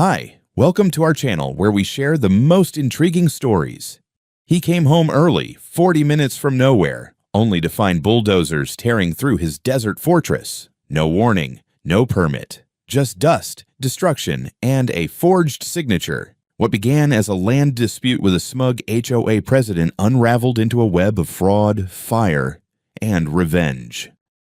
Hi, welcome to our channel where we share the most intriguing stories. He came home early, 40 minutes from nowhere, only to find bulldozers tearing through his desert fortress. No warning, no permit, just dust, destruction, and a forged signature. What began as a land dispute with a smug HOA president unraveled into a web of fraud, fire, and revenge.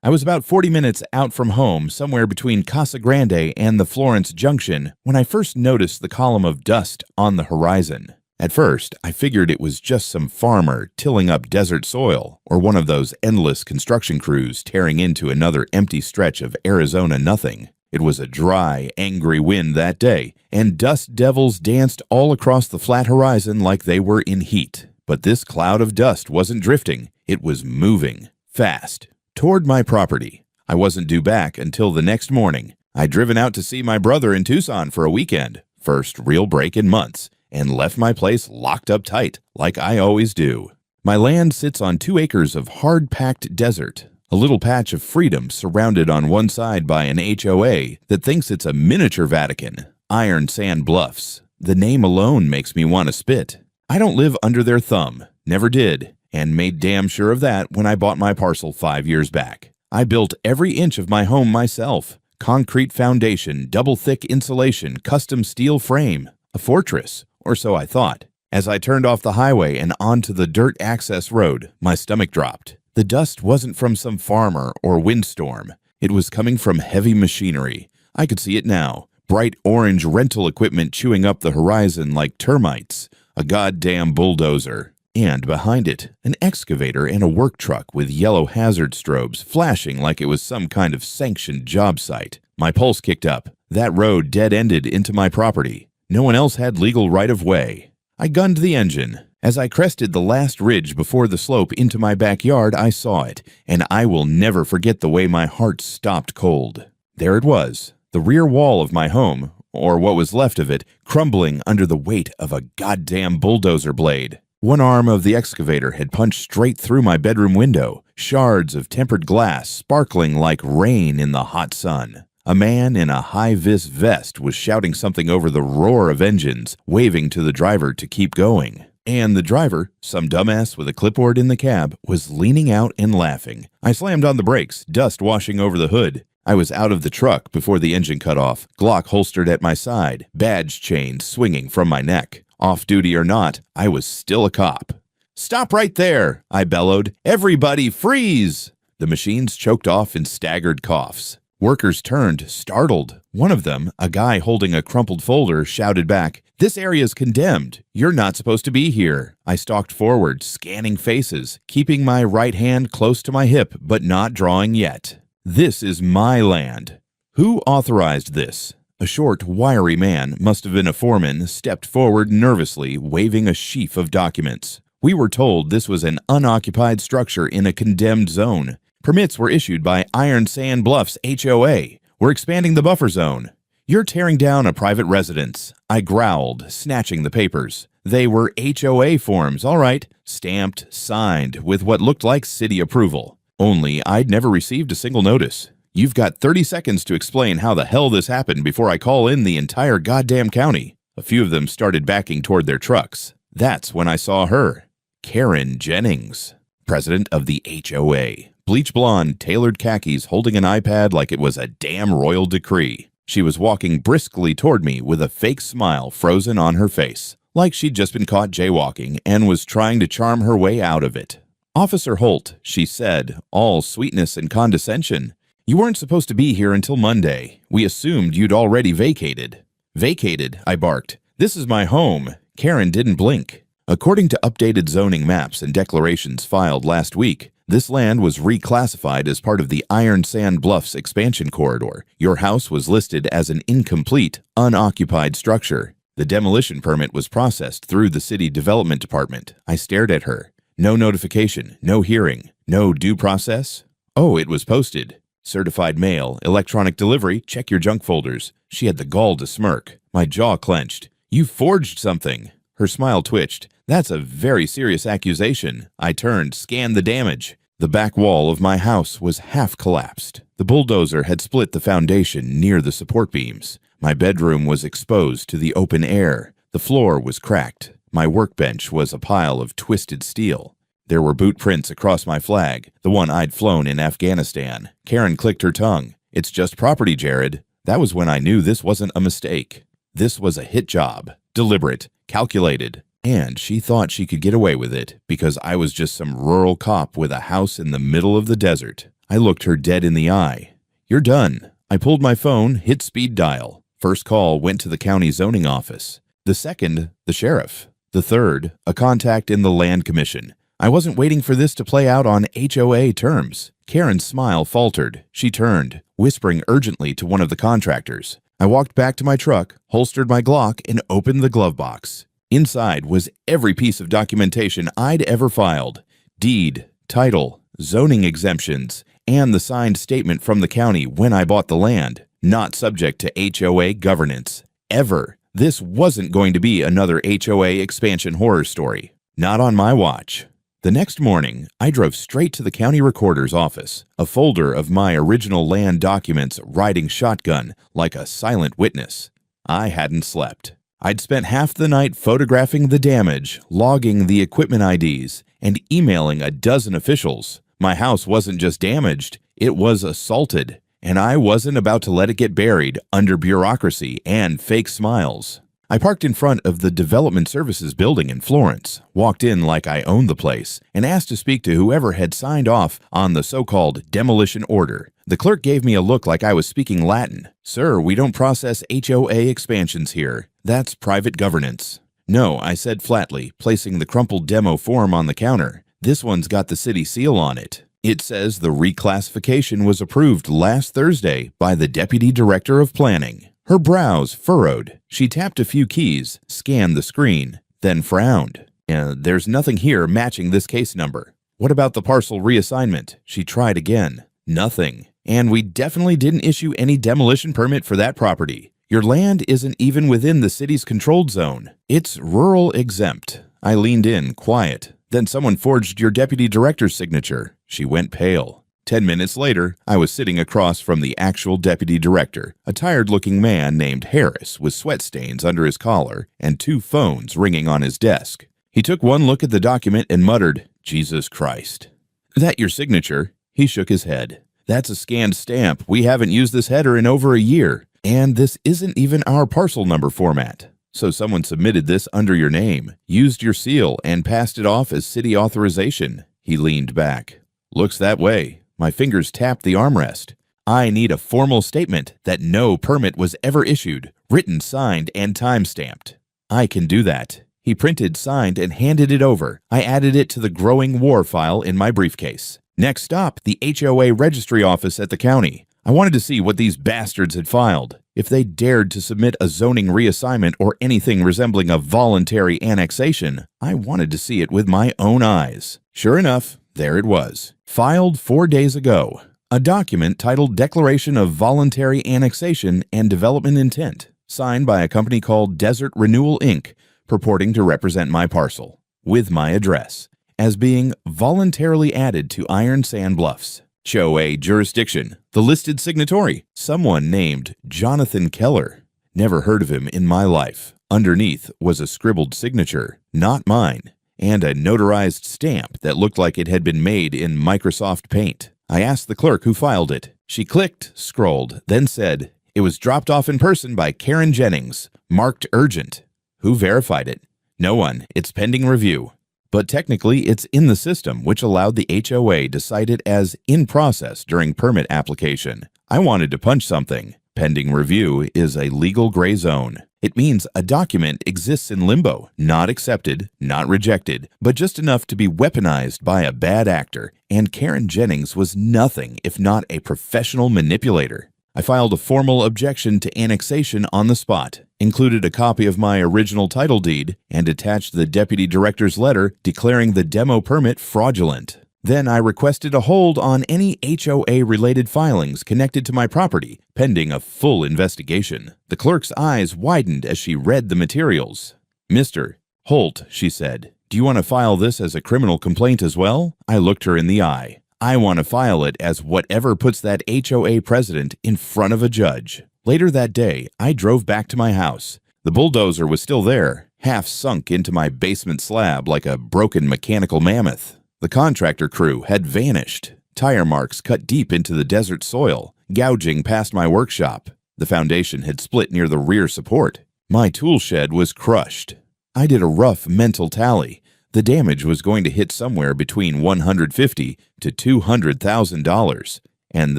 I was about 40 minutes out from home, somewhere between Casa Grande and the Florence Junction, when I first noticed the column of dust on the horizon. At first, I figured it was just some farmer tilling up desert soil, or one of those endless construction crews tearing into another empty stretch of Arizona nothing. It was a dry, angry wind that day, and dust devils danced all across the flat horizon like they were in heat. But this cloud of dust wasn't drifting, it was moving, fast, toward my property. I wasn't due back until the next morning. I'd driven out to see my brother in Tucson for a weekend, first real break in months, and left my place locked up tight, like I always do. My land sits on 2 acres of hard-packed desert, a little patch of freedom surrounded on one side by an HOA that thinks it's a miniature Vatican, Iron Sand Bluffs. The name alone makes me want to spit. I don't live under their thumb, never did, and made damn sure of that when I bought my parcel 5 years back. I built every inch of my home myself. Concrete foundation, double-thick insulation, custom steel frame. A fortress, or so I thought. As I turned off the highway and onto the dirt access road, my stomach dropped. The dust wasn't from some farmer or windstorm. It was coming from heavy machinery. I could see it now. Bright orange rental equipment chewing up the horizon like termites. A goddamn bulldozer. And behind it, an excavator and a work truck with yellow hazard strobes flashing like it was some kind of sanctioned job site. My pulse kicked up. That road dead-ended into my property. No one else had legal right-of-way. I gunned the engine. As I crested the last ridge before the slope into my backyard, I saw it, and I will never forget the way my heart stopped cold. There it was, the rear wall of my home, or what was left of it, crumbling under the weight of a goddamn bulldozer blade. One arm of the excavator had punched straight through my bedroom window, shards of tempered glass sparkling like rain in the hot sun. A man in a high-vis vest was shouting something over the roar of engines, waving to the driver to keep going. And the driver, some dumbass with a clipboard in the cab, was leaning out and laughing. I slammed on the brakes, dust washing over the hood. I was out of the truck before the engine cut off, Glock holstered at my side, badge chain swinging from my neck. Off-duty or not, I was still a cop. "Stop right there!" I bellowed. "Everybody freeze!" The machines choked off in staggered coughs. Workers turned, startled. One of them, a guy holding a crumpled folder, shouted back, "This area's condemned. You're not supposed to be here." I stalked forward, scanning faces, keeping my right hand close to my hip, but not drawing yet. This is my land. Who authorized this? A short, wiry man, must have been a foreman, stepped forward nervously, waving a sheaf of documents. We were told this was an unoccupied structure in a condemned zone. Permits were issued by Iron Sand Bluffs HOA. We're expanding the buffer zone. You're tearing down a private residence. I growled, snatching the papers. They were HOA forms, all right, stamped, signed, with what looked like city approval. Only I'd never received a single notice. You've got 30 seconds to explain how the hell this happened before I call in the entire goddamn county. A few of them started backing toward their trucks. That's when I saw her. Karen Jennings, president of the HOA. Bleach blonde, tailored khakis, holding an iPad like it was a damn royal decree. She was walking briskly toward me with a fake smile frozen on her face, like she'd just been caught jaywalking and was trying to charm her way out of it. "Officer Holt," she said, all sweetness and condescension. "You weren't supposed to be here until Monday. We assumed you'd already vacated." "Vacated?" I barked. "This is my home." Karen didn't blink. According to updated zoning maps and declarations filed last week, this land was reclassified as part of the Iron Sand Bluffs expansion corridor. Your house was listed as an incomplete, unoccupied structure. The demolition permit was processed through the city development department. I stared at her. No notification, no hearing, no due process. Oh, it was posted. Certified mail, electronic delivery, check your junk folders. She had the gall to smirk. My jaw clenched. "You forged something." Her smile twitched. "That's a very serious accusation." I turned, scanned the damage. The back wall of my house was half collapsed. The bulldozer had split the foundation near the support beams. My bedroom was exposed to the open air. The floor was cracked. My workbench was a pile of twisted steel. There were boot prints across my flag, the one I'd flown in Afghanistan. Karen clicked her tongue. "It's just property, Jared." That was when I knew this wasn't a mistake. This was a hit job. Deliberate, calculated. And she thought she could get away with it because I was just some rural cop with a house in the middle of the desert. I looked her dead in the eye. "You're done." I pulled my phone, hit speed dial. First call went to the county zoning office. The second, the sheriff. The third, a contact in the land commission. I wasn't waiting for this to play out on HOA terms. Karen's smile faltered. She turned, whispering urgently to one of the contractors. I walked back to my truck, holstered my Glock, and opened the glove box. Inside was every piece of documentation I'd ever filed. Deed, title, zoning exemptions, and the signed statement from the county when I bought the land. Not subject to HOA governance. Ever. This wasn't going to be another HOA expansion horror story. Not on my watch. The next morning, I drove straight to the county recorder's office, a folder of my original land documents riding shotgun like a silent witness. I hadn't slept. I'd spent half the night photographing the damage, logging the equipment IDs, and emailing a dozen officials. My house wasn't just damaged, it was assaulted, and I wasn't about to let it get buried under bureaucracy and fake smiles. I parked in front of the Development Services building in Florence, walked in like I owned the place, and asked to speak to whoever had signed off on the so-called demolition order. The clerk gave me a look like I was speaking Latin. "Sir, we don't process HOA expansions here. That's private governance." "No," I said flatly, placing the crumpled demo form on the counter. "This one's got the city seal on it. It says the reclassification was approved last Thursday by the Deputy Director of Planning." Her brows furrowed. She tapped a few keys, scanned the screen, then frowned. "There's nothing here matching this case number." "What about the parcel reassignment?" She tried again. "Nothing. And we definitely didn't issue any demolition permit for that property. Your land isn't even within the city's controlled zone. It's rural exempt." I leaned in, quiet. "Then someone forged your deputy director's signature." She went pale. 10 minutes later, I was sitting across from the actual deputy director, a tired-looking man named Harris with sweat stains under his collar and 2 phones ringing on his desk. He took one look at the document and muttered, "Jesus Christ." "That your signature?" He shook his head. "That's a scanned stamp. We haven't used this header in over a year. And this isn't even our parcel number format. So someone submitted this under your name, used your seal, and passed it off as city authorization." He leaned back. "Looks that way." My fingers tapped the armrest. "I need a formal statement that no permit was ever issued, written, signed, and time-stamped." "I can do that." He printed, signed, and handed it over. I added it to the growing war file in my briefcase. Next stop, the HOA registry office at the county. I wanted to see what these bastards had filed. If they dared to submit a zoning reassignment or anything resembling a voluntary annexation, I wanted to see it with my own eyes. Sure enough, there it was. Filed 4 days ago. A document titled Declaration of Voluntary Annexation and Development Intent, signed by a company called Desert Renewal, Inc., purporting to represent my parcel, with my address, as being voluntarily added to Iron Sand Bluffs. HOA jurisdiction. The listed signatory, someone named Jonathan Keller. Never heard of him in my life. Underneath was a scribbled signature, not mine, and a notarized stamp that looked like it had been made in Microsoft Paint. I asked the clerk who filed it. She clicked, scrolled, then said, "It was dropped off in person by Karen Jennings, marked urgent." Who verified it? No one. It's pending review. But technically, it's in the system, which allowed the HOA to cite it as in process during permit application. I wanted to punch something. Pending review is a legal gray zone. It means a document exists in limbo, not accepted, not rejected, but just enough to be weaponized by a bad actor, and Karen Jennings was nothing if not a professional manipulator. I filed a formal objection to annexation on the spot, included a copy of my original title deed, and attached the deputy director's letter declaring the demo permit fraudulent. Then I requested a hold on any HOA-related filings connected to my property, pending a full investigation. The clerk's eyes widened as she read the materials. "Mr. Holt," she said, "do you want to file this as a criminal complaint as well?" I looked her in the eye. "I want to file it as whatever puts that HOA president in front of a judge." Later that day, I drove back to my house. The bulldozer was still there, half sunk into my basement slab like a broken mechanical mammoth. The contractor crew had vanished. Tire marks cut deep into the desert soil, gouging past my workshop. The foundation had split near the rear support. My tool shed was crushed. I did a rough mental tally. The damage was going to hit somewhere between $150,000 to $200,000. And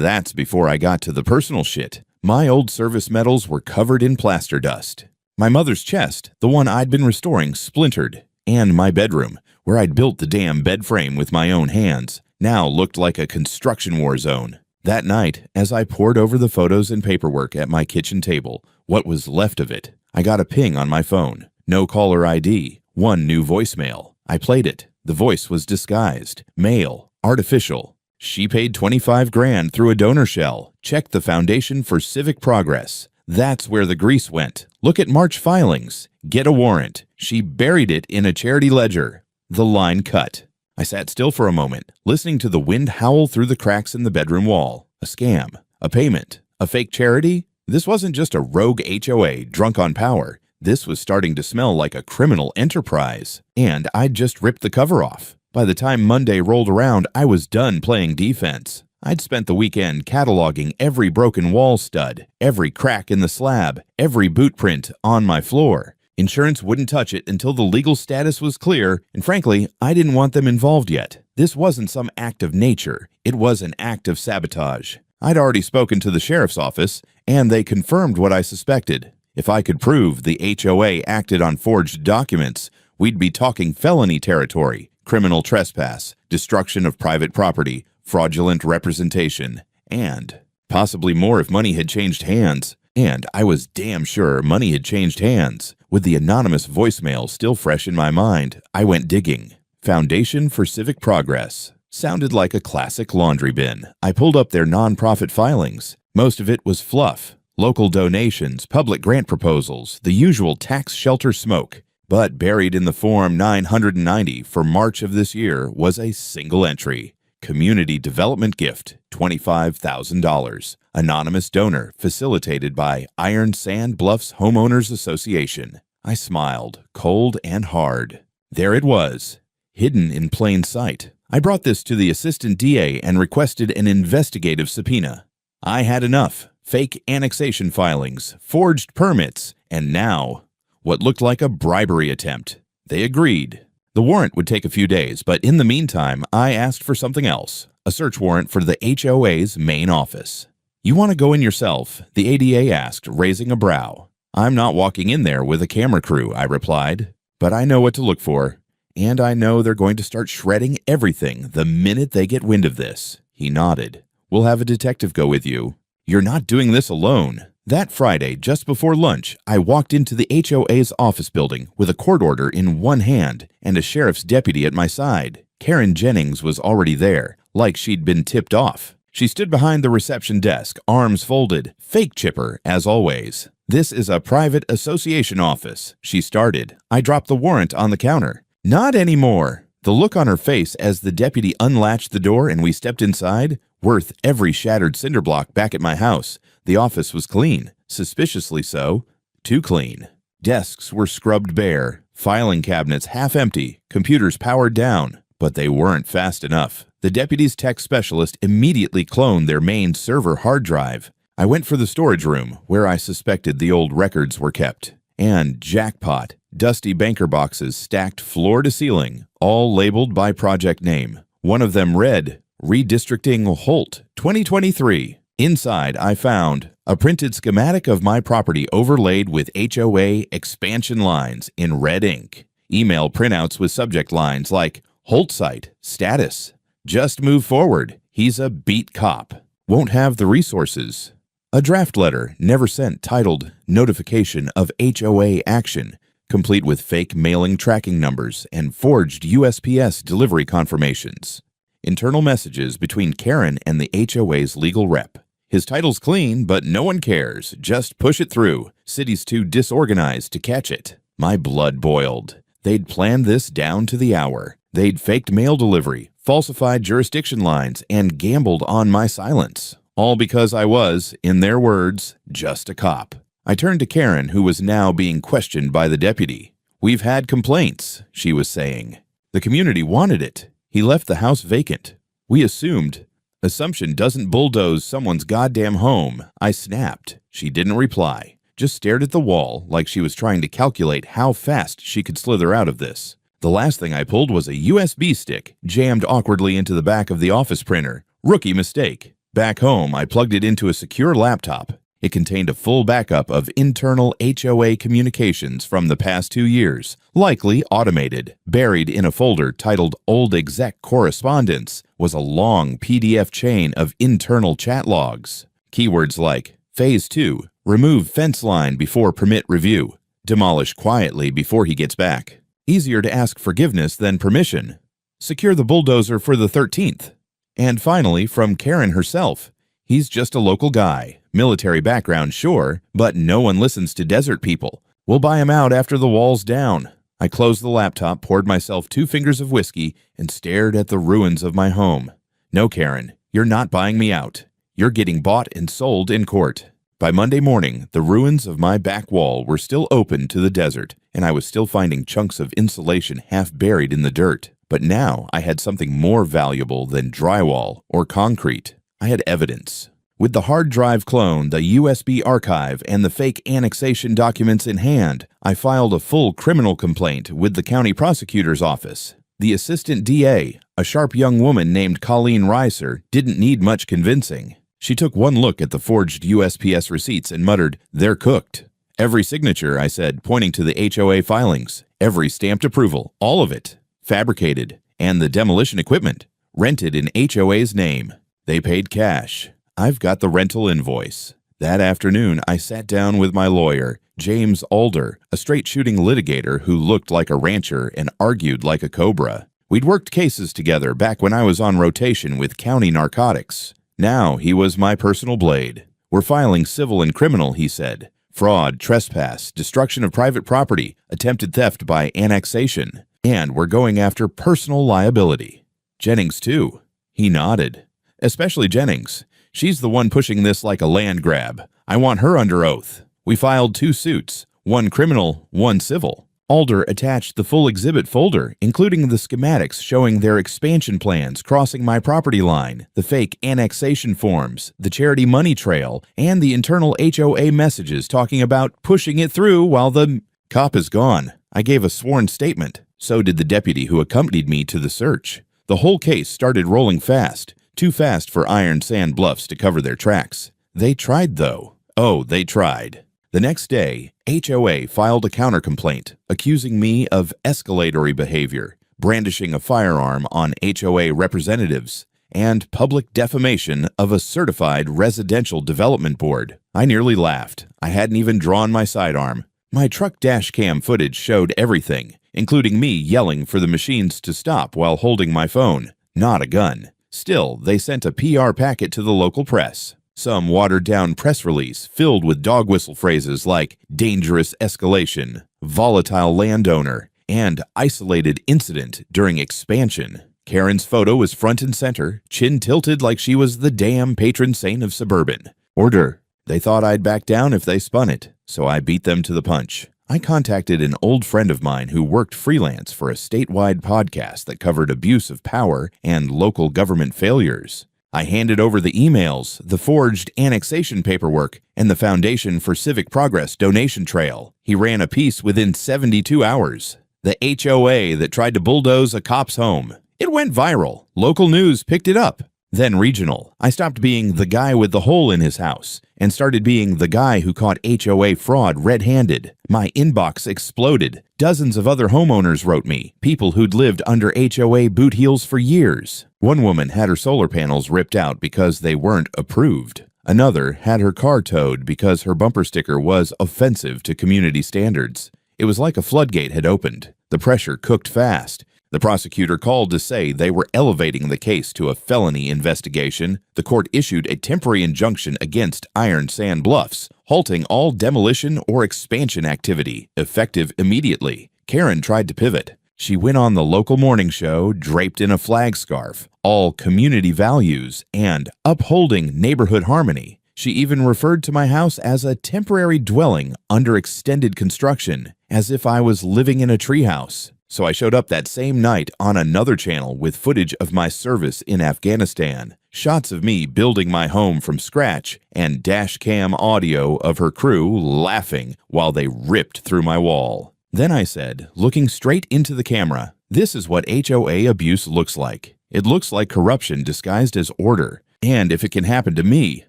that's before I got to the personal shit. My old service metals were covered in plaster dust. My mother's chest, the one I'd been restoring, splintered. And my bedroom, where I'd built the damn bed frame with my own hands, now looked like a construction war zone. That night, as I pored over the photos and paperwork at my kitchen table, what was left of it, I got a ping on my phone. No caller ID. One new voicemail. I played it. The voice was disguised. Male. Artificial. She paid $25,000 through a donor shell. Check the Foundation for Civic Progress. That's where the grease went. Look at March filings. Get a warrant. She buried it in a charity ledger. The line cut. I sat still for a moment, listening to the wind howl through the cracks in the bedroom wall. A scam. A payment. A fake charity? This wasn't just a rogue HOA drunk on power. This was starting to smell like a criminal enterprise. And I'd just ripped the cover off. By the time Monday rolled around, I was done playing defense. I'd spent the weekend cataloging every broken wall stud, every crack in the slab, every boot print on my floor. Insurance wouldn't touch it until the legal status was clear, and frankly, I didn't want them involved yet. This wasn't some act of nature. It was an act of sabotage. I'd already spoken to the sheriff's office, and they confirmed what I suspected. If I could prove the HOA acted on forged documents, we'd be talking felony territory, criminal trespass, destruction of private property, fraudulent representation, and possibly more if money had changed hands. And I was damn sure money had changed hands. With the anonymous voicemail still fresh in my mind, I went digging. Foundation for Civic Progress. Sounded like a classic laundry bin. I pulled up their nonprofit filings. Most of it was fluff. Local donations, public grant proposals, the usual tax shelter smoke. But buried in the Form 990 for March of this year was a single entry. Community Development Gift, $25,000. Anonymous donor facilitated by Iron Sand Bluffs Homeowners Association. I smiled, cold and hard. There it was, hidden in plain sight. I brought this to the assistant DA and requested an investigative subpoena. I had enough. Fake annexation filings, forged permits, and now what looked like a bribery attempt. They agreed. The warrant would take a few days, but in the meantime, I asked for something else, a search warrant for the HOA's main office. You want to go in yourself? The ADA asked, raising a brow. I'm not walking in there with a camera crew, I replied, but I know what to look for, and I know they're going to start shredding everything the minute they get wind of this. He nodded. We'll have a detective go with you. You're not doing this alone. That Friday, just before lunch, I walked into the HOA's office building with a court order in one hand and a sheriff's deputy at my side. Karen Jennings was already there, like she'd been tipped off. She stood behind the reception desk, arms folded, fake chipper, as always. This is a private association office, she started. I dropped the warrant on the counter. Not anymore. The look on her face as the deputy unlatched the door and we stepped inside, worth every shattered cinder block back at my house. The office was clean, suspiciously so, too clean. Desks were scrubbed bare, filing cabinets half empty, computers powered down, but they weren't fast enough. The deputy's tech specialist immediately cloned their main server hard drive. I went for the storage room, where I suspected the old records were kept. And jackpot, dusty banker boxes stacked floor to ceiling, all labeled by project name. One of them read, Redistricting Holt 2023. Inside, I found a printed schematic of my property overlaid with HOA expansion lines in red ink. Email printouts with subject lines like, Holt site, status. Just move forward. He's a beat cop. Won't have the resources. A draft letter never sent titled Notification of HOA Action, complete with fake mailing tracking numbers and forged USPS delivery confirmations. Internal messages between Karen and the HOA's legal rep. His title's clean, but no one cares. Just push it through. City's too disorganized to catch it. My blood boiled. They'd planned this down to the hour. They'd faked mail delivery, falsified jurisdiction lines, and gambled on my silence. All because I was, in their words, just a cop. I turned to Karen, who was now being questioned by the deputy. "We've had complaints," she was saying. "The community wanted it. He left the house vacant. We assumed." "Assumption doesn't bulldoze someone's goddamn home," I snapped. She didn't reply, just stared at the wall like she was trying to calculate how fast she could slither out of this. The last thing I pulled was a USB stick, jammed awkwardly into the back of the office printer. Rookie mistake. Back home, I plugged it into a secure laptop. It contained a full backup of internal HOA communications from the past 2 years, likely automated. Buried in a folder titled Old Exec Correspondence was a long PDF chain of internal chat logs. Keywords like Phase 2, remove fence line before permit review, demolish quietly before he gets back. Easier to ask forgiveness than permission. Secure the bulldozer for the 13th. And finally, from Karen herself, he's just a local guy. Military background, sure, but no one listens to desert people. We'll buy him out after the wall's down. I closed the laptop, poured myself 2 fingers of whiskey, and stared at the ruins of my home. No, Karen, you're not buying me out. You're getting bought and sold in court. By Monday morning, the ruins of my back wall were still open to the desert, and I was still finding chunks of insulation half buried in the dirt. But now I had something more valuable than drywall or concrete. I had evidence. With the hard drive clone, the USB archive, and the fake annexation documents in hand, I filed a full criminal complaint with the county prosecutor's office. The assistant DA, a sharp young woman named Colleen Reiser, didn't need much convincing. She took one look at the forged USPS receipts and muttered, "They're cooked." "Every signature," I said, pointing to the HOA filings. "Every stamped approval, all of it. Fabricated. And the demolition equipment. Rented in HOA's name. They paid cash. I've got the rental invoice." That afternoon, I sat down with my lawyer, James Alder, a straight-shooting litigator who looked like a rancher and argued like a cobra. We'd worked cases together back when I was on rotation with county narcotics. Now he was my personal blade. "We're filing civil and criminal," he said. "Fraud, trespass, destruction of private property, attempted theft by annexation. And we're going after personal liability." "Jennings, too." He nodded. "Especially Jennings. She's the one pushing this like a land grab. I want her under oath." We filed 2 suits, one criminal, one civil. Alder attached the full exhibit folder, including the schematics showing their expansion plans crossing my property line, the fake annexation forms, the charity money trail, and the internal HOA messages talking about pushing it through while the cop is gone. I gave a sworn statement. So did the deputy who accompanied me to the search. The whole case started rolling fast. Too fast for Iron Sand Bluffs to cover their tracks. They tried, though. Oh, they tried. The next day, HOA filed a countercomplaint, accusing me of escalatory behavior, brandishing a firearm on HOA representatives, and public defamation of a certified residential development board. I nearly laughed. I hadn't even drawn my sidearm. My truck dash cam footage showed everything, including me yelling for the machines to stop while holding my phone, not a gun. Still, they sent a PR packet to the local press. Some watered-down press release filled with dog whistle phrases like dangerous escalation, volatile landowner, and isolated incident during expansion. Karen's photo was front and center, chin tilted like she was the damn patron saint of suburban. Order. They thought I'd back down if they spun it, so I beat them to the punch. I contacted an old friend of mine who worked freelance for a statewide podcast that covered abuse of power and local government failures. I handed over the emails, the forged annexation paperwork, and the Foundation for Civic Progress donation trail. He ran a piece within 72 hours. The HOA that tried to bulldoze a cop's home. It went viral. Local news picked it up. Then regional. I stopped being the guy with the hole in his house and started being the guy who caught HOA fraud red-handed. My inbox exploded. Dozens of other homeowners wrote me, people who'd lived under HOA boot heels for years. One woman had her solar panels ripped out because they weren't approved. Another had her car towed because her bumper sticker was offensive to community standards. It was like a floodgate had opened. The pressure cooked fast. The prosecutor called to say they were elevating the case to a felony investigation. The court issued a temporary injunction against Iron Sand Bluffs, halting all demolition or expansion activity, effective immediately. Karen tried to pivot. She went on the local morning show draped in a flag scarf, all community values and upholding neighborhood harmony. She even referred to my house as a temporary dwelling under extended construction, as if I was living in a treehouse. So I showed up that same night on another channel with footage of my service in Afghanistan, shots of me building my home from scratch, and dash cam audio of her crew laughing while they ripped through my wall. Then I said, looking straight into the camera, "This is what HOA abuse looks like. It looks like corruption disguised as order. And if it can happen to me,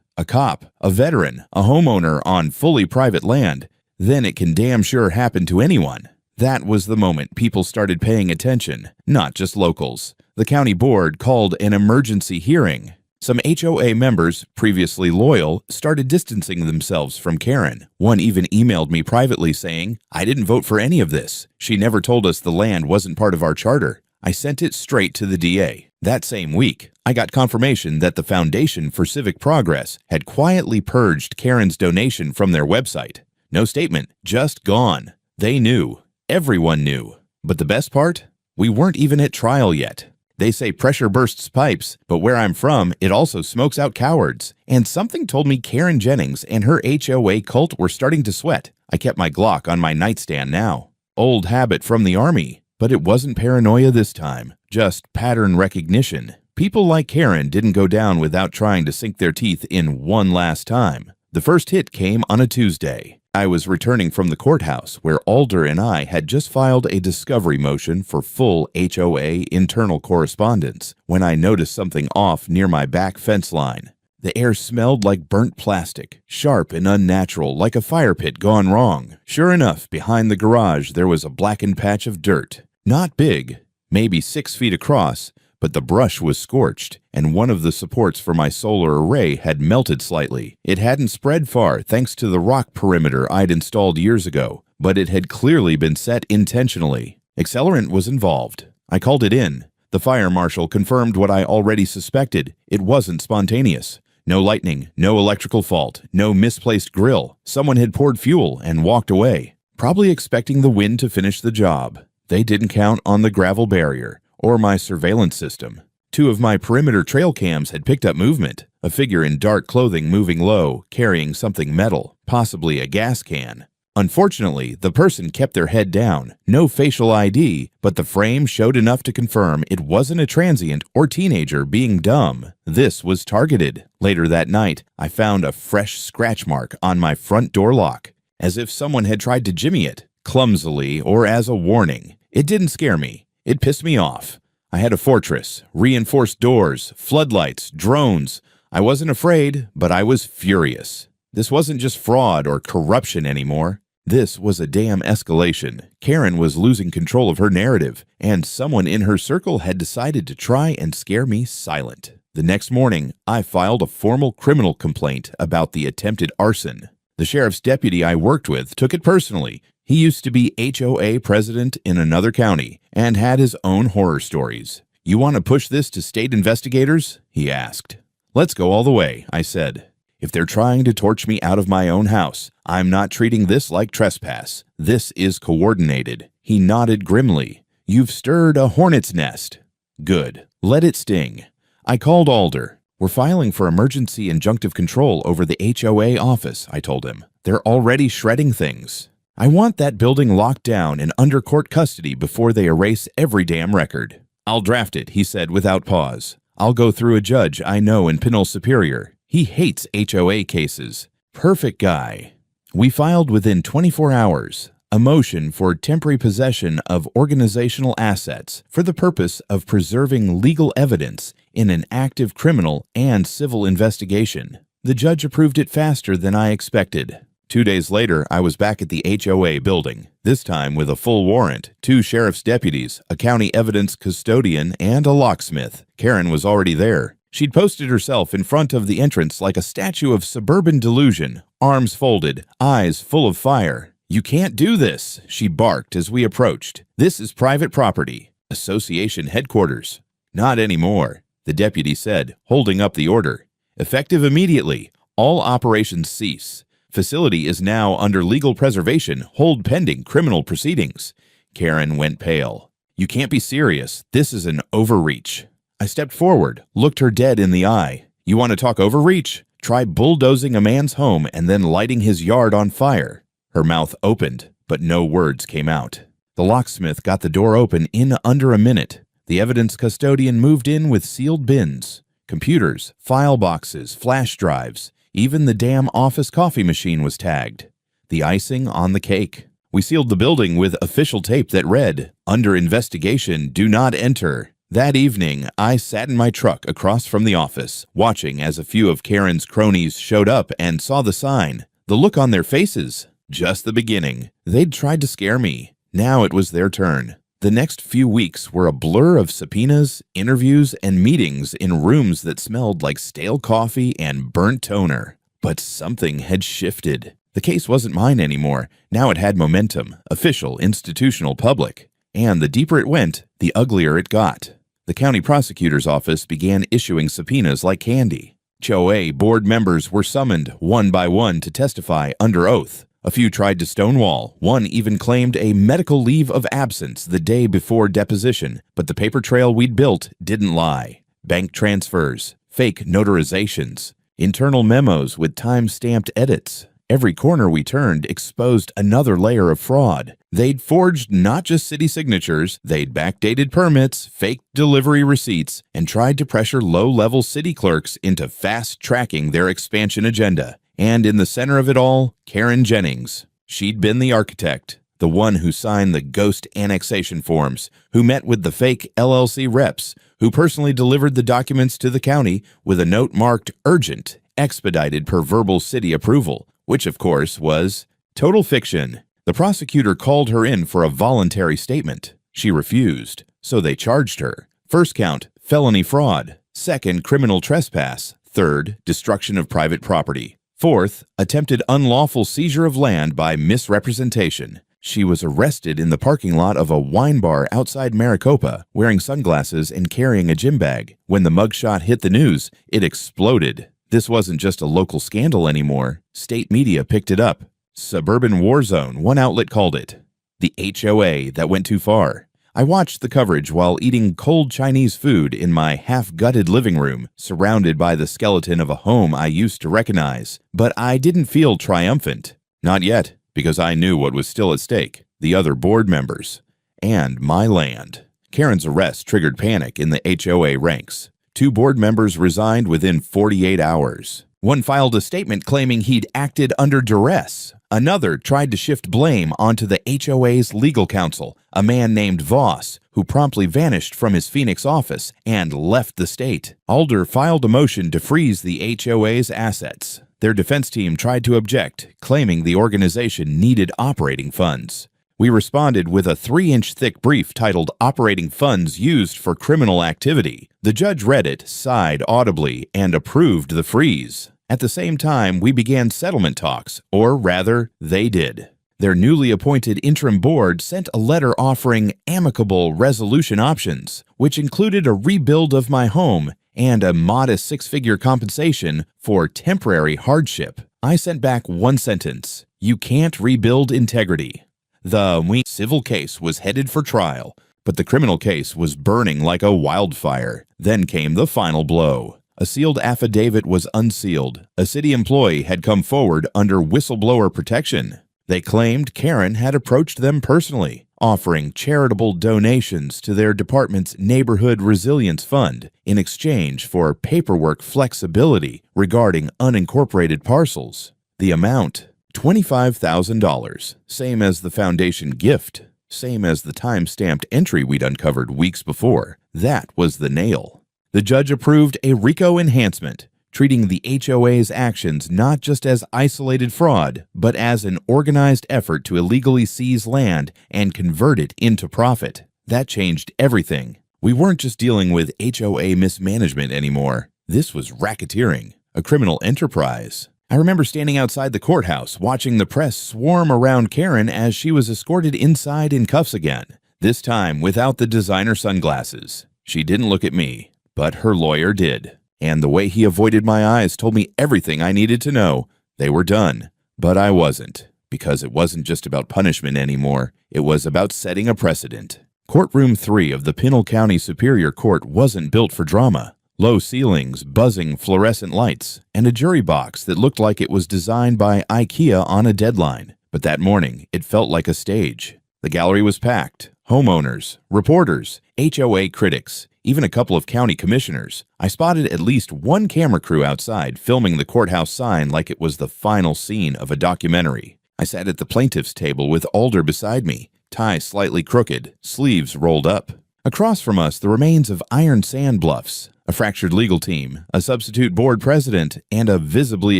a cop, a veteran, a homeowner on fully private land, then it can damn sure happen to anyone." That was the moment people started paying attention, not just locals. The county board called an emergency hearing. Some HOA members, previously loyal, started distancing themselves from Karen. One even emailed me privately saying, "I didn't vote for any of this. She never told us the land wasn't part of our charter." I sent it straight to the DA. That same week, I got confirmation that the Foundation for Civic Progress had quietly purged Karen's donation from their website. No statement, just gone. They knew. Everyone knew. But the best part? We weren't even at trial yet. They say pressure bursts pipes, but where I'm from, it also smokes out cowards. And something told me Karen Jennings and her HOA cult were starting to sweat. I kept my Glock on my nightstand now. Old habit from the Army. But it wasn't paranoia this time, just pattern recognition. People like Karen didn't go down without trying to sink their teeth in one last time. The first hit came on a Tuesday. I was returning from the courthouse where Alder and I had just filed a discovery motion for full HOA internal correspondence when I noticed something off near my back fence line. The air smelled like burnt plastic, sharp and unnatural, like a fire pit gone wrong. Sure enough, behind the garage there was a blackened patch of dirt. Not big, maybe 6 feet across, but the brush was scorched, and one of the supports for my solar array had melted slightly. It hadn't spread far thanks to the rock perimeter I'd installed years ago, but it had clearly been set intentionally. Accelerant was involved. I called it in. The fire marshal confirmed what I already suspected. It wasn't spontaneous. No lightning, no electrical fault, no misplaced grill. Someone had poured fuel and walked away, probably expecting the wind to finish the job. They didn't count on the gravel barrier or my surveillance system. 2 of my perimeter trail cams had picked up movement, a figure in dark clothing moving low, carrying something metal, possibly a gas can. Unfortunately, the person kept their head down, no facial ID, but the frame showed enough to confirm it wasn't a transient or teenager being dumb. This was targeted. Later that night, I found a fresh scratch mark on my front door lock, as if someone had tried to jimmy it, clumsily or as a warning. It didn't scare me. It pissed me off. I had a fortress, reinforced doors, floodlights, drones. I wasn't afraid, but I was furious. This wasn't just fraud or corruption anymore. This was a damn escalation. Karen was losing control of her narrative, and someone in her circle had decided to try and scare me silent. The next morning, I filed a formal criminal complaint about the attempted arson. The sheriff's deputy I worked with took it personally. He used to be HOA president in another county and had his own horror stories. "You want to push this to state investigators?" he asked. "Let's go all the way," I said. "If they're trying to torch me out of my own house, I'm not treating this like trespass. This is coordinated." He nodded grimly. "You've stirred a hornet's nest." "Good. Let it sting." I called Alder. "We're filing for emergency injunctive control over the HOA office," I told him. "They're already shredding things. I want that building locked down and under court custody before they erase every damn record." "I'll draft it," he said without pause. "I'll go through a judge I know in Pinole Superior. He hates HOA cases. Perfect guy." We filed within 24 hours a motion for temporary possession of organizational assets for the purpose of preserving legal evidence in an active criminal and civil investigation. The judge approved it faster than I expected. 2 days later, I was back at the HOA building, this time with a full warrant, 2 sheriff's deputies, a county evidence custodian, and a locksmith. Karen was already there. She'd posted herself in front of the entrance like a statue of suburban delusion, arms folded, eyes full of fire. "You can't do this," she barked as we approached. "This is private property. Association headquarters." "Not anymore," the deputy said, holding up the order. "Effective immediately. All operations cease. Facility is now under legal preservation, hold pending criminal proceedings." Karen went pale. "You can't be serious. This is an overreach." I stepped forward, looked her dead in the eye. "You want to talk overreach? Try bulldozing a man's home and then lighting his yard on fire." Her mouth opened, but no words came out. The locksmith got the door open in under a minute. The evidence custodian moved in with sealed bins, computers, file boxes, flash drives. Even the damn office coffee machine was tagged. The icing on the cake. We sealed the building with official tape that read, "Under investigation, do not enter." That evening, I sat in my truck across from the office, watching as a few of Karen's cronies showed up and saw the sign. The look on their faces. Just the beginning. They'd tried to scare me. Now it was their turn. The next few weeks were a blur of subpoenas, interviews, and meetings in rooms that smelled like stale coffee and burnt toner. But something had shifted. The case wasn't mine anymore. Now it had momentum, official, institutional, public. And the deeper it went, the uglier it got. The county prosecutor's office began issuing subpoenas like candy. HOA board members were summoned one by one to testify under oath. A few tried to stonewall. One even claimed a medical leave of absence the day before deposition, but the paper trail we'd built didn't lie. Bank transfers, fake notarizations, internal memos with time-stamped edits. Every corner we turned exposed another layer of fraud. They'd forged not just city signatures, they'd backdated permits, faked delivery receipts, and tried to pressure low-level city clerks into fast-tracking their expansion agenda. And in the center of it all, Karen Jennings. She'd been the architect, the one who signed the ghost annexation forms, who met with the fake LLC reps, who personally delivered the documents to the county with a note marked urgent, expedited per verbal city approval, which of course was total fiction. The prosecutor called her in for a voluntary statement. She refused, so they charged her. First count, felony fraud. Second, criminal trespass. Third, destruction of private property. Fourth, attempted unlawful seizure of land by misrepresentation. She was arrested in the parking lot of a wine bar outside Maricopa, wearing sunglasses and carrying a gym bag. When the mugshot hit the news, it exploded. This wasn't just a local scandal anymore. State media picked it up. Suburban war zone, one outlet called it. The HOA that went too far. I watched the coverage while eating cold Chinese food in my half-gutted living room, surrounded by the skeleton of a home I used to recognize. But I didn't feel triumphant. Not yet, because I knew what was still at stake, the other board members, and my land. Karen's arrest triggered panic in the HOA ranks. 2 board members resigned within 48 hours. One filed a statement claiming he'd acted under duress. Another tried to shift blame onto the HOA's legal counsel, a man named Voss, who promptly vanished from his Phoenix office and left the state. Alder filed a motion to freeze the HOA's assets. Their defense team tried to object, claiming the organization needed operating funds. We responded with a 3-inch thick brief titled Operating Funds Used for Criminal Activity. The judge read it, sighed audibly, and approved the freeze. At the same time, we began settlement talks, or rather, they did. Their newly appointed interim board sent a letter offering amicable resolution options, which included a rebuild of my home and a modest 6-figure compensation for temporary hardship. I sent back one sentence: "You can't rebuild integrity." The civil case was headed for trial, but the criminal case was burning like a wildfire. Then came the final blow. A sealed affidavit was unsealed. A city employee had come forward under whistleblower protection. They claimed Karen had approached them personally, offering charitable donations to their department's Neighborhood Resilience Fund in exchange for paperwork flexibility regarding unincorporated parcels. The amount, $25,000, same as the foundation gift, same as the time-stamped entry we'd uncovered weeks before. That was the nail. The judge approved a RICO enhancement, treating the HOA's actions not just as isolated fraud, but as an organized effort to illegally seize land and convert it into profit. That changed everything. We weren't just dealing with HOA mismanagement anymore. This was racketeering, a criminal enterprise. I remember standing outside the courthouse, watching the press swarm around Karen as she was escorted inside in cuffs again, this time without the designer sunglasses. She didn't look at me, but her lawyer did. And the way he avoided my eyes told me everything I needed to know. They were done, but I wasn't, because it wasn't just about punishment anymore. It was about setting a precedent. Courtroom 3 of the Pinal County Superior Court wasn't built for drama. Low ceilings, buzzing fluorescent lights, and a jury box that looked like it was designed by IKEA on a deadline. But that morning, it felt like a stage. The gallery was packed. Homeowners, reporters, HOA critics, even a couple of county commissioners. I spotted at least one camera crew outside filming the courthouse sign like it was the final scene of a documentary. I sat at the plaintiff's table with Alder beside me, tie slightly crooked, sleeves rolled up. Across from us, the remains of iron sand bluffs, a fractured legal team, a substitute board president, and a visibly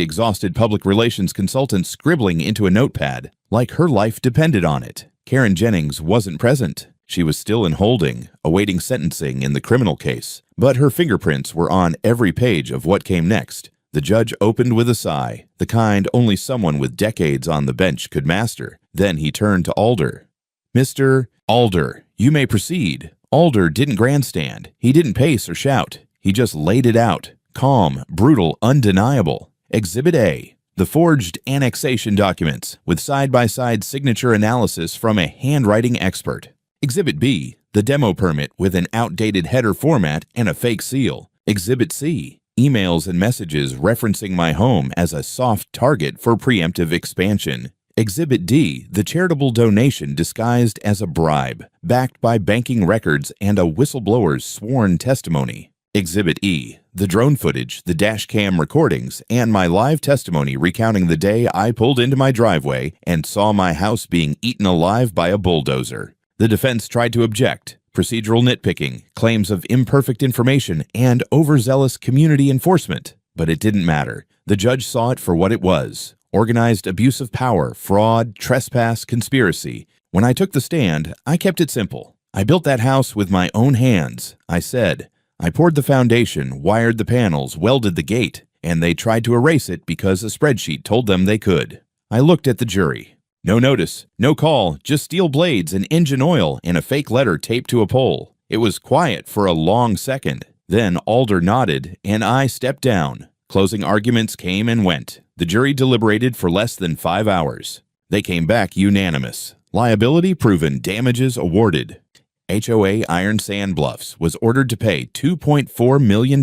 exhausted public relations consultant scribbling into a notepad, like her life depended on it. Karen Jennings wasn't present. She was still in holding, awaiting sentencing in the criminal case, but her fingerprints were on every page of what came next. The judge opened with a sigh, the kind only someone with decades on the bench could master. Then he turned to Alder. "Mr. Alder, you may proceed." Alder didn't grandstand. He didn't pace or shout. He just laid it out. Calm, brutal, undeniable. Exhibit A. The forged annexation documents with side-by-side signature analysis from a handwriting expert. Exhibit B. The demo permit with an outdated header format and a fake seal. Exhibit C. Emails and messages referencing my home as a soft target for preemptive expansion. Exhibit D. The charitable donation disguised as a bribe, backed by banking records and a whistleblower's sworn testimony. Exhibit E. The drone footage, the dash cam recordings, and my live testimony recounting the day I pulled into my driveway and saw my house being eaten alive by a bulldozer. The defense tried to object. Procedural nitpicking, claims of imperfect information, and overzealous community enforcement. But it didn't matter. The judge saw it for what it was. Organized abuse of power, fraud, trespass, conspiracy. When I took the stand, I kept it simple. I built that house with my own hands. I said, I poured the foundation, wired the panels, welded the gate, and they tried to erase it because a spreadsheet told them they could. I looked at the jury. No notice, no call, just steel blades and engine oil and a fake letter taped to a pole. It was quiet for a long second. Then Alder nodded and I stepped down. Closing arguments came and went. The jury deliberated for less than 5 hours. They came back unanimous. Liability proven, damages awarded. HOA Iron Sand Bluffs was ordered to pay $2.4 million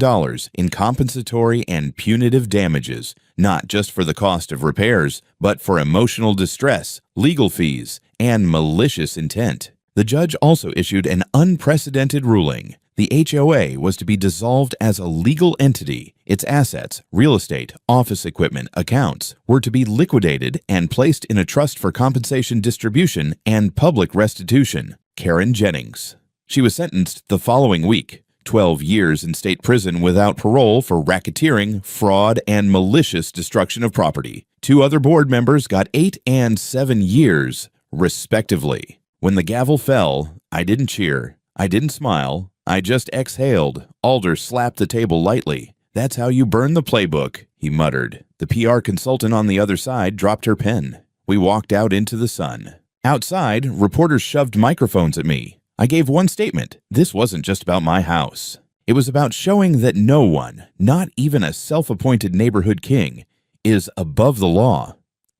in compensatory and punitive damages, not just for the cost of repairs, but for emotional distress, legal fees, and malicious intent. The judge also issued an unprecedented ruling. The HOA was to be dissolved as a legal entity. Its assets, real estate, office equipment, accounts were to be liquidated and placed in a trust for compensation distribution and public restitution. Karen Jennings. She was sentenced the following week. 12 years in state prison without parole for racketeering, fraud, and malicious destruction of property. 2 other board members got 8 and 7 years, respectively. When the gavel fell, I didn't cheer. I didn't smile. I just exhaled. Alder slapped the table lightly. "That's how you burn the playbook," he muttered. The PR consultant on the other side dropped her pen. We walked out into the sun. Outside, reporters shoved microphones at me. I gave one statement. This wasn't just about my house. It was about showing that no one, not even a self-appointed neighborhood king, is above the law.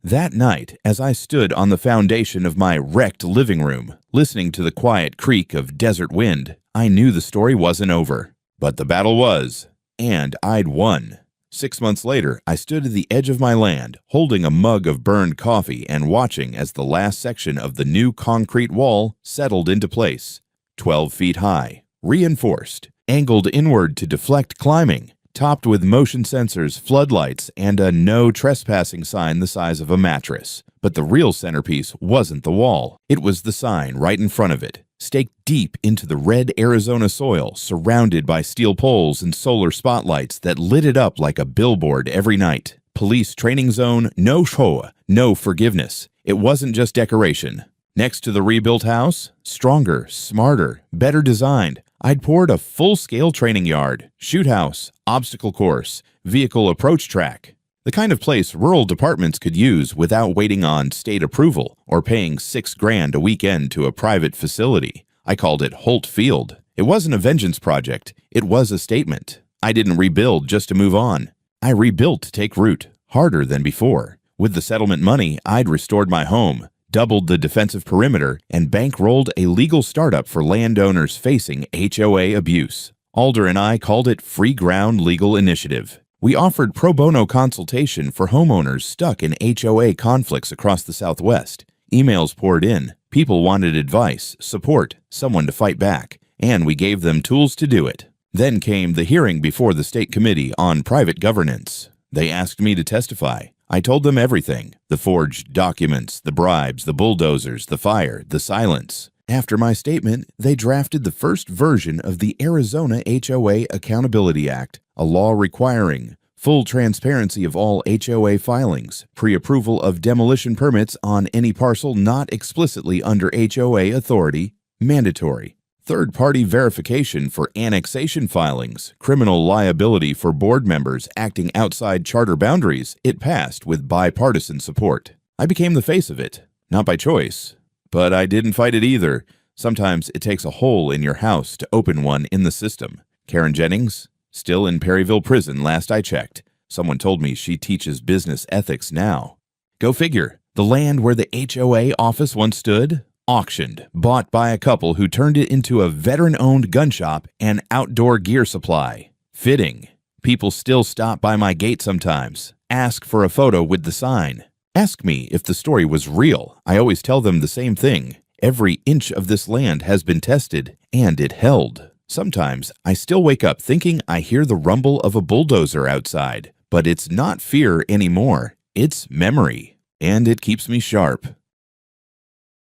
That night, as I stood on the foundation of my wrecked living room, listening to the quiet creak of desert wind, I knew the story wasn't over. But the battle was, and I'd won. 6 months later, I stood at the edge of my land, holding a mug of burned coffee and watching as the last section of the new concrete wall settled into place. 12 feet high, reinforced, angled inward to deflect climbing, topped with motion sensors, floodlights, and a no trespassing sign the size of a mattress. But the real centerpiece wasn't the wall. It was the sign right in front of it, staked deep into the red Arizona soil, surrounded by steel poles and solar spotlights that lit it up like a billboard every night. Police training zone, no HOA, no forgiveness. It wasn't just decoration. Next to the rebuilt house, stronger, smarter, better designed, I'd poured a full-scale training yard, shoot house, obstacle course, vehicle approach track. The kind of place rural departments could use without waiting on state approval or paying $6,000 a weekend to a private facility. I called it Holt Field. It wasn't a vengeance project. It was a statement. I didn't rebuild just to move on. I rebuilt to take root, harder than before. With the settlement money, I'd restored my home, doubled the defensive perimeter, and bankrolled a legal startup for landowners facing HOA abuse. Alder and I called it Free Ground Legal Initiative. We offered pro bono consultation for homeowners stuck in HOA conflicts across the Southwest. Emails poured in. People wanted advice, support, someone to fight back, and we gave them tools to do it. Then came the hearing before the State Committee on Private Governance. They asked me to testify. I told them everything: the forged documents, the bribes, the bulldozers, the fire, the silence. After my statement, they drafted the first version of the Arizona HOA Accountability Act, a law requiring full transparency of all HOA filings, pre-approval of demolition permits on any parcel not explicitly under HOA authority, mandatory, third-party verification for annexation filings, criminal liability for board members acting outside charter boundaries. It passed with bipartisan support. I became the face of it, not by choice, but I didn't fight it either. Sometimes it takes a hole in your house to open one in the system. Karen Jennings, still in Perryville prison last I checked. Someone told me she teaches business ethics now. Go figure. The land where the HOA office once stood, auctioned, bought by a couple who turned it into a veteran-owned gun shop and outdoor gear supply. Fitting. People still stop by my gate sometimes, ask for a photo with the sign. Ask me if the story was real. I always tell them the same thing. Every inch of this land has been tested, and it held. Sometimes I still wake up thinking I hear the rumble of a bulldozer outside, but it's not fear anymore. It's memory, and it keeps me sharp.